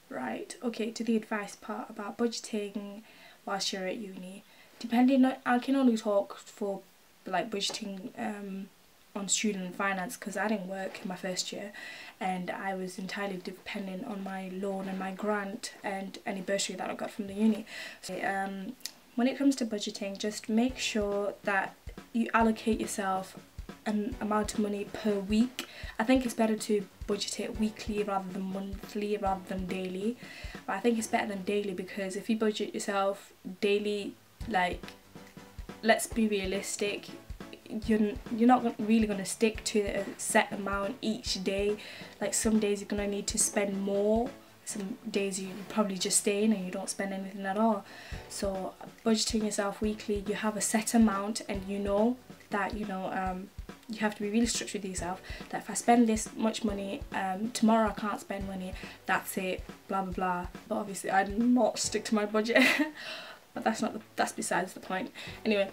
Right, okay, to the advice part about budgeting whilst you're at uni. Depending on, I can only talk for like budgeting on student finance because I didn't work in my first year and I was entirely dependent on my loan and my grant and any bursary that I got from the uni. So when it comes to budgeting, just make sure that you allocate yourself an amount of money per week. I think it's better to budget it weekly rather than monthly rather than daily, but I think it's better than daily because if you budget yourself daily, like, let's be realistic, you're not really going to stick to a set amount each day. Like some days you're going to need to spend more, some days you probably just stay in and you don't spend anything at all. So budgeting yourself weekly, you have a set amount and you know that you have to be really strict with yourself that if I spend this much money, tomorrow I can't spend money, that's it, blah blah blah. But obviously I do not stick to my budget but that's besides the point. Anyway,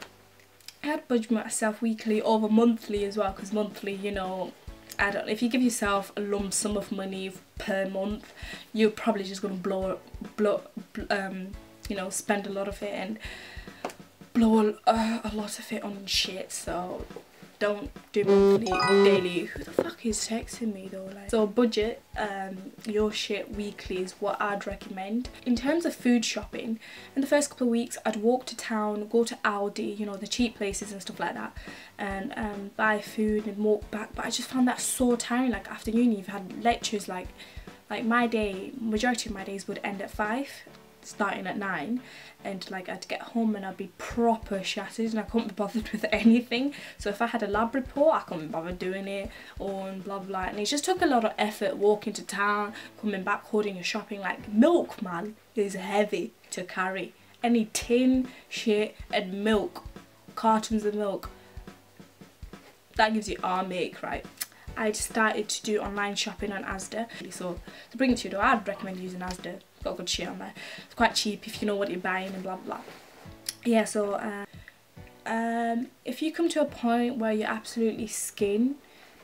I had to budget myself weekly over monthly as well, because monthly, if you give yourself a lump sum of money per month, you're probably just going to spend a lot of it and blow a lot of it on shit. So don't do monthly, daily. Who the fuck is texting me though? Like, so budget your shit weekly is what I'd recommend. In terms of food shopping, in the first couple of weeks I'd walk to town, go to Aldi, the cheap places and stuff like that, and buy food and walk back. But I just found that so tiring. Like after uni you've had lectures, like majority of my days would end at 5, starting at 9, and like I'd get home and I'd be proper shattered and I couldn't be bothered with anything. So if I had a lab report, I couldn't be bothered doing it, or blah blah, and it just took a lot of effort walking to town, coming back, holding your shopping. Like milk, man, is heavy to carry. Any tin shit and milk, cartons of milk, that gives you arm ache, right? I started to do online shopping on Asda. So to bring it to you though, I'd recommend using Asda. Got good shit on there. It's quite cheap if you know what you're buying and blah blah. Yeah, so if you come to a point where you're absolutely skin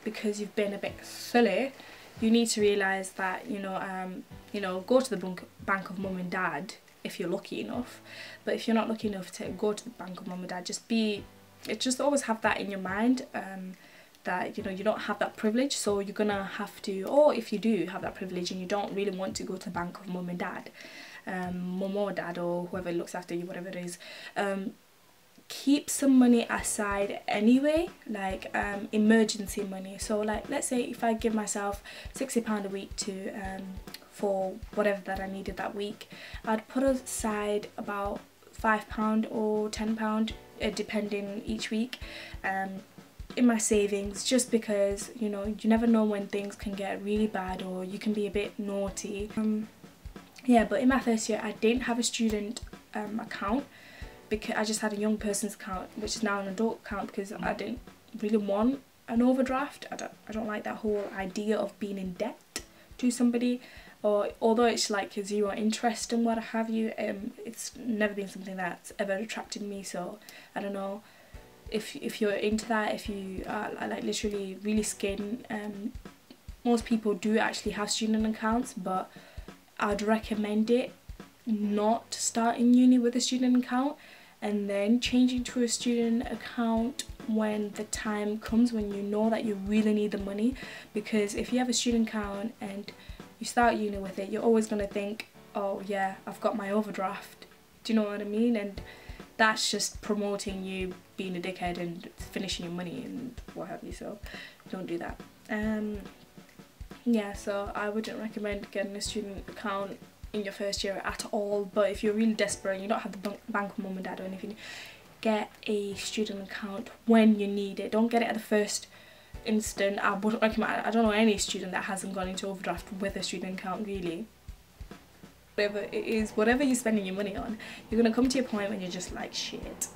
because you've been a bit silly, you need to realise that go to the bank of mum and dad if you're lucky enough. But if you're not lucky enough to go to the bank of mum and dad, just always have that in your mind. That you don't have that privilege, so you're gonna have to, or if you do have that privilege and you don't really want to go to the bank of mum and dad, mum or dad or whoever looks after you, whatever it is, keep some money aside anyway, like emergency money. So like, let's say if I give myself £60 a week to for whatever that I needed that week, I'd put aside about £5 or £10 depending each week in my savings, just because you never know when things can get really bad or you can be a bit naughty. Yeah, but in my first year I didn't have a student account because I just had a young person's account, which is now an adult account, because I didn't really want an overdraft. I don't like that whole idea of being in debt to somebody, or although it's like zero interest and what have you, it's never been something that's ever attracted me. So I don't know if you're into that, if you are like literally really skin. Most people do actually have student accounts, but I'd recommend it not starting uni with a student account and then changing to a student account when the time comes, when you know that you really need the money. Because if you have a student account and you start uni with it, you're always going to think, oh yeah, I've got my overdraft. Do you know what I mean? And that's just promoting you being a dickhead and finishing your money and what have you, so don't do that. Yeah, so I wouldn't recommend getting a student account in your first year at all, but if you're really desperate and you don't have the bank of mum and dad or anything, get a student account when you need it. Don't get it at the first instant. I wouldn't recommend. I don't know any student that hasn't gone into overdraft with a student account, really. Whatever it is, whatever you're spending your money on, you're gonna come to a point when you're just like, shit,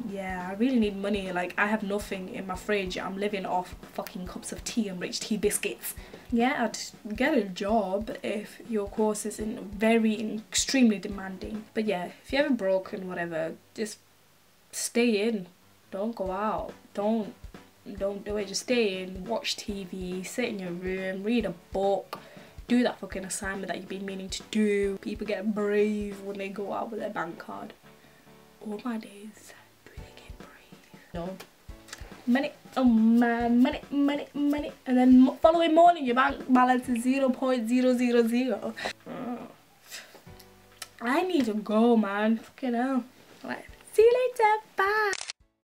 yeah, I really need money. Like, I have nothing in my fridge. I'm living off fucking cups of tea and rich tea biscuits. Yeah, I'd get a job if your course isn't very extremely demanding. But yeah, if you're ever broke and whatever, just stay in. Don't go out. Don't do it. Just stay in, watch TV, sit in your room, read a book, do that fucking assignment that you've been meaning to do. People get brave when they go out with their bank card. All my days, do they get brave? No. Money, oh man, money. And then following morning, your bank balance is 0.000. I need to go, man. Fucking hell. Right. See you later. Bye.